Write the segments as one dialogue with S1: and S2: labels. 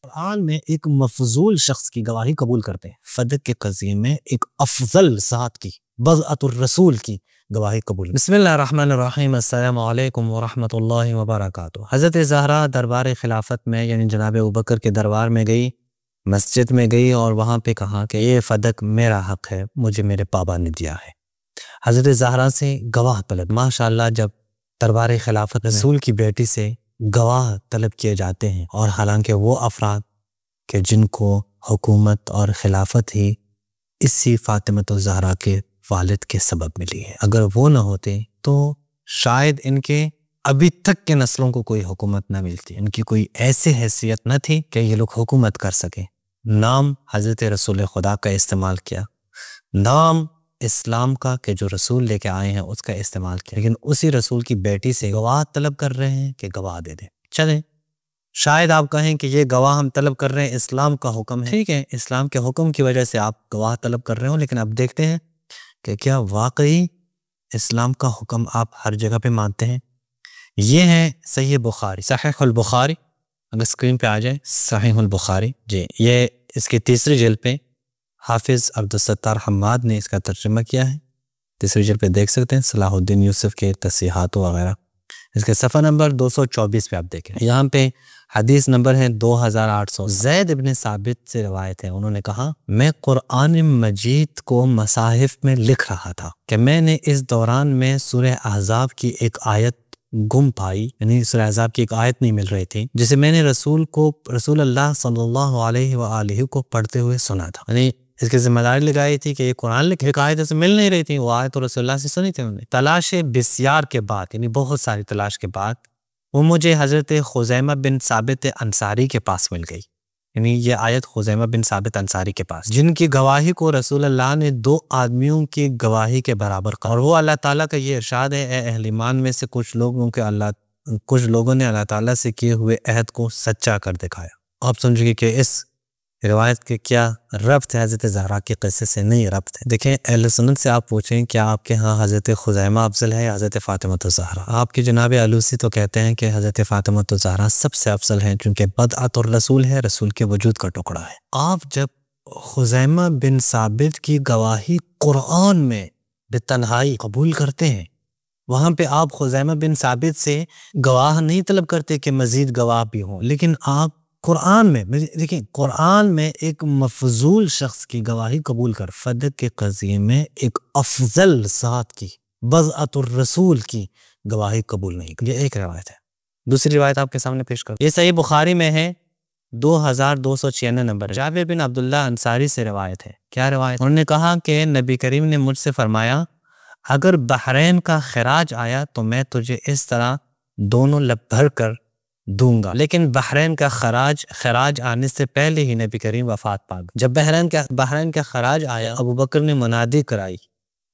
S1: कुरान में एक मफजूल शख्स की गवाही कबूल करते हैं। फदक के कज़िये में एक अफजल ज़ात की बज़अतुर रसूल की गवाही कबूल। बिस्मिल्लाहिर्रहमानिर्रहीम, अस्सलामु अलैकुम व रहमतुल्लाहि व बरकातुहू। हज़रत ज़हरा दरबार खिलाफत में यानी जनाब अबू बकर के दरबार में गई, मस्जिद में गई और वहाँ पे कहा कि ये फदक मेरा हक है, मुझे मेरे पापा ने दिया है। हज़रत ज़हरा से गवाह तलब। माशाअल्लाह, जब दरबार खिलाफत रसूल की बेटी से गवाह तलब किए जाते हैं और हालांकि वो अफराद के जिनको हुकूमत और खिलाफत ही इसी फातिमा ज़हरा के वालिद के सबब मिली है, अगर वो ना होते तो शायद इनके अभी तक के नस्लों को कोई हुकूमत ना मिलती, इनकी कोई ऐसी हैसियत न थी कि ये लोग हुकूमत कर सकें। नाम हज़रत रसूल खुदा का इस्तेमाल किया, नाम इस्लाम का कि जो रसूल लेके आए हैं उसका इस्तेमाल किया, लेकिन उसी रसूल की बेटी से गवाह तलब कर रहे हैं कि गवाह दे दें। चलें, शायद आप कहें कि ये गवाह हम तलब कर रहे हैं, इस्लाम का हुक्म है। ठीक है, इस्लाम के हुक्म की वजह से आप गवाह तलब कर रहे हो, लेकिन अब देखते हैं कि क्या वाकई इस्लाम का हुक्म आप हर जगह पे मानते हैं। ये है सहीह बुखारी, सहीहुल बुखारी, अगर स्क्रीन पे आ जाए सहीहुल बुखारी जी, ये इसकी तीसरी जिल्द पे हाफिज़ अब्दुल सत्तार हम्माद ने इसका तर्जुमा किया है। तीसरी जिल्द पे देख सकते हैं, सलाहुद्दीन यूसुफ के तस्सीहात वगैरह। इसके सफ़ा नंबर 224 पे आप देखें, यहाँ पे हदीस नंबर है 2800। ज़ैद इब्न साबित से रवायत है, उन्होंने कहा मैं कुरान मजीद को मसाहिफ में लिख रहा था कि मैंने इस दौरान में सूरह अहज़ाब की एक आयत गुम पाई, यानी सूरह अहज़ाब की एक आयत नहीं मिल रही थी, जिसे मैंने रसूल अल्लाह सल्लल्लाहु अलैहि व आलिहि को पढ़ते हुए सुना था। यानी इसकी जिम्मेदारी लगाई थी कि ये कुरान लिखे, एक आयत से मिल नहीं रही थी, वो आयत तो रसूलुल्लाह से सुनी थी उन्होंने। तलाश बिस्यार के बाद, यानी बहुत सारी तलाश के बाद, वो मुझे हज़रत खुज़ैमा बिन साबित अंसारी के पास मिल गई। यानी ये आयत खुज़ैमा बिन साबित अंसारी के पास, जिनकी गवाही को रसूलुल्लाह ने 2 आदमियों की गवाही के बराबर कहा। और वो अल्लाह ताला का ये इरशाद है, ए अहले ईमान में से कुछ लोगों ने अल्लाह ताला से किए हुए अहद को सच्चा कर दिखाया। आप समझिए कि इस रिवायत के क्या रब्त है हज़रत ज़हरा के क़िस्से से? नहीं रब्त है। देखें, अहले सुन्नत से आप पूछें क्या आपके यहाँ हज़रत खुज़ैमा अफजल है या हज़रत फातिमा ज़हरा? आपके जनाब अलूसी तो कहते हैं कि हज़रत फातिमा ज़हरा सबसे अफजल हैं, क्योंकि बदअतुर रसूल है, रसूल के वजूद का टुकड़ा है। आप जब खुज़ैमा बिन साबित की गवाही कुरान में बेतन्हाई कबूल करते हैं, वहाँ पे आप खुज़ैमा बिन साबित से गवाह नहीं तलब करते कि मज़ीद गवाह भी हों, लेकिन आप कुरान में देखिए, कुरान में एक मफजूल शख्स की गवाही कबूल कर फदक के कज़िये में एक अफजल ज़ात की बज़अतुर रसूल की गवाही कबूल नहीं। ये एक रिवायत है। दूसरी रिवायत आपके सामने पेश कर, ये सही बुखारी में है, 2296 नंबर। जाबिर बिन अब्दुल्लाह अंसारी से रिवायत है। क्या रिवायत? उन्होंने कहा कि नबी करीम ने मुझसे फरमाया, अगर बहरैन का खराज आया तो मैं तुझे इस तरह दोनों लब भर कर दूंगा। लेकिन बहरैन का खराज आने से पहले ही नबी करीम वफात पा गए। जब बहरैन का खराज आया, अबू बकर ने मुनादी कराई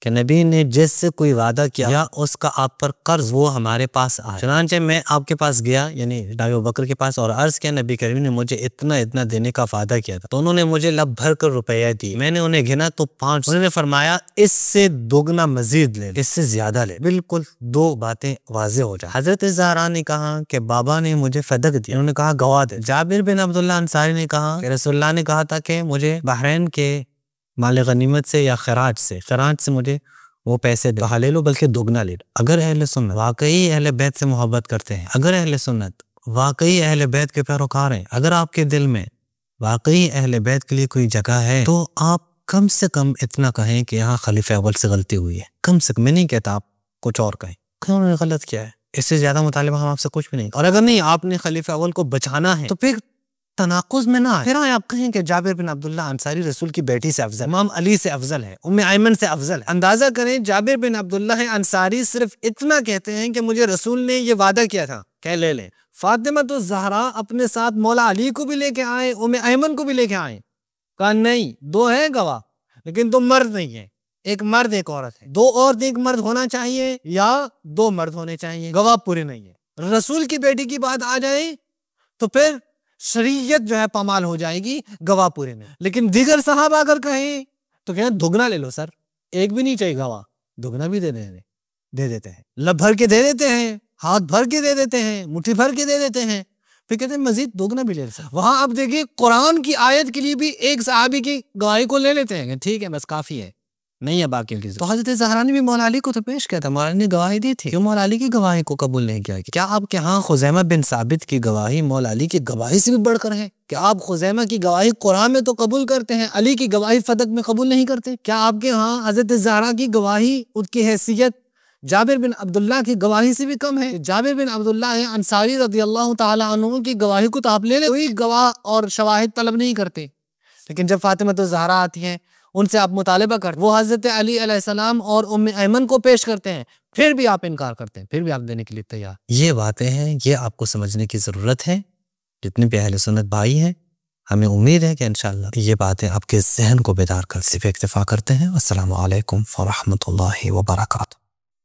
S1: कि नबी ने जिससे कोई वादा किया या उसका आप पर कर्ज, वो हमारे पास आए। चुनांचे मैं आपके पास गया, यानी अबू बकर के पास, और अर्ज किया नबी करीम ने मुझे इतना देने का वादा किया था। तो उन्होंने मुझे लब भर कर रुपया दिए। मैंने उन्हें गिना तो 5। उन्होंने फरमाया इससे दोगुना मजीद ले, इससे ज्यादा ले। बिल्कुल 2 बातें वाज़ेह हो जाए। हजरत ज़हरा ने कहा कि बाबा ने मुझे फदक दिया, उन्होंने कहा गवाह दे। जाबिर बिन अब्दुल्लाह अंसारी ने कहा कि रसूलुल्लाह ने कहा था कि मुझे बहरैन के माल गनीमत से या खराज से मुझे वो पैसे कहा ले लो, बल्कि दोगुना ले लो। अगर अहले सुन्नत वाकई अहले बैत से मोहब्बत करते हैं, अगर अहले सुन्नत वाकई अहले बैत के पैरोकार हैं, अगर आपके दिल में वाकई अहले बैत के लिए कोई जगह है, तो आप कम से कम इतना कहें कि यहाँ खलीफा अव्वल से गलती हुई है। कम से कम, मैं नहीं कहता आप कुछ और कहें, उन्होंने गलत किया है, इससे ज्यादा मुतालिबा हम आपसे कुछ भी नहीं। और अगर नहीं आपने खलीफा अव्वल को बचाना है तो फिर तनाकुज में ना आए। फिर आप कहें कि जाबिर बिन अब्दुल्लाह अंसारी रसूल की बेटी से अफजल, इमाम अली से अफजल है, उम्मे आयमन से अफजल है। अंदाजा करें, जाबिर बिन अब्दुल्लाह अंसारी सिर्फ इतना कहते हैं कि मुझे रसूल ने ये वादा किया था, कह ले लें। फातिमा तो ज़हरा अपने साथ मौला अली को भी लेके आए, उम्मे आयमन को भी लेके आए। कहा नहीं, 2 है गवाह, लेकिन 2 मर्द नहीं है, एक मर्द एक औरत है। 2 औरत एक मर्द होना चाहिए या 2 मर्द होने चाहिए, गवाह पूरे नहीं है। रसूल की बेटी की बात आ जाए तो फिर शरीयत जो है पामाल हो जाएगी, गवाह पूरे नहीं। लेकिन दीगर साहबा अगर कहें तो क्या दुगना ले लो सर, एक भी नहीं चाहिए गवाह, दुगना भी दे देते हैं, लब भर के दे देते हैं, हाथ भर के दे देते हैं, मुट्ठी भर के दे देते हैं। फिर कहते हैं मजीद दोगुना भी ले सकते। वहां आप देखिए कुरान की आयत के लिए भी एक सहाबी की गवाही को ले लेते हैं, ठीक है बस काफी है, नहीं है बाकियों की। तो हजरत ज़हरा ने भी मौला अली को तो पेश किया था, मौला अली ने गवाही दी थी, क्यों मौला अली की गवाही को कबूल नहीं किया? क्या आपके यहाँ खुज़ैमा बिन साबित की गवाही मौला अली की गवाही से भी बढ़कर है? क्या आप खुज़ैमा की गवाही कुरान में तो कबूल करते हैं, अली की गवाही फदक में कबूल नहीं करते? क्या आपके यहाँ हजरत ज़हरा की गवाही उसकी हैसियत जाबिर बिन अब्दुल्ला की गवाही से भी कम है? जाबिर बिन अब्दुल्ला है अंसारी रज़ियल्लाहु ताला अन्हु की गवाही को तो आप ले ले, कोई गवाह और शवाहिद तलब नहीं करते। लेकिन जब फातिमा तो ज़हरा आती हैं, उनसे आप मुतालिबा करते, वो हज़रत अली अलैहिस्सलाम और उम्मे ऐमन को पेश करते हैं, फिर भी आप इनकार करते हैं, फिर भी आप देने के लिए तैयार। ये बातें हैं, ये आपको समझने की ज़रूरत है। जितने भी अहले सुन्नत भाई हैं, हमें उम्मीद है कि इंशाअल्लाह ये बातें आपके ज़हन को बेदार कर सिर्फ इक्तिफा करते हैं। अस्सलामु अलैकुम व रहमतुल्लाहि व बरकातुहू।